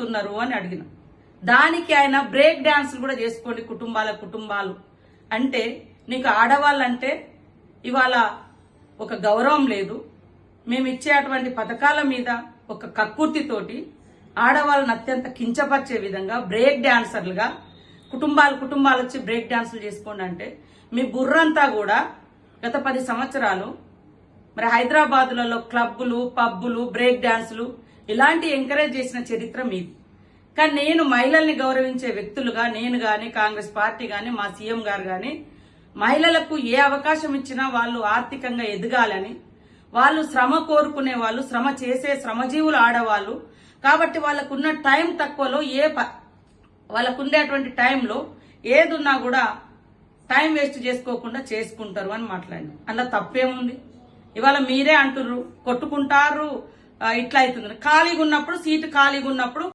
పడుతున్నారు అని అడిగిన. దానికి ఆయన బ్రేక్ డాన్సులు కూడా చేసుకోండి కుటుంబాలు అంటే నీకు ఆడవాళ్ళంటే ఇవాళ ఒక గౌరవం లేదు. మేము ఇచ్చేటువంటి పథకాల మీద ఒక కక్కుర్తితోటి ఆడవాళ్ళని అత్యంత కించపరిచే విధంగా బ్రేక్ డాన్సర్లుగా కుటుంబాలు వచ్చి బ్రేక్ డాన్సులు చేసుకోండి అంటే మీ బుర్రంతా కూడా గత 10 సంవత్సరాలు మరి హైదరాబాదులలో క్లబ్బులు పబ్బులు బ్రేక్ డాన్సులు ఇలాంటి ఎంకరేజ్ చేసిన చరిత్ర మీది. కానీ నేను మహిళల్ని గౌరవించే వ్యక్తులుగా నేను గాని కాంగ్రెస్ పార్టీ గాని మా సీఎం గారు గాని మహిళలకు ఏ అవకాశం ఇచ్చినా వాళ్ళు ఆర్థికంగా ఎదగాలని, వాళ్ళు శ్రమ కోరుకునే వాళ్ళు, శ్రమ చేసే శ్రమజీవులు ఆడవాళ్ళు కాబట్టి వాళ్ళకున్న టైం తక్కువలో వాళ్ళకుండేటువంటి టైంలో ఏదున్నా కూడా టైం వేస్ట్ చేసుకోకుండా చేసుకుంటారు అని మాట్లాడినాం. అందులో తప్పేముంది? ఇవాళ మీరే అంటుర్రు కొట్టుకుంటారు ఇట్లా అవుతుంది. ఖాళీగా ఉన్నప్పుడు సీటు ఖాళీగా ఉన్నప్పుడు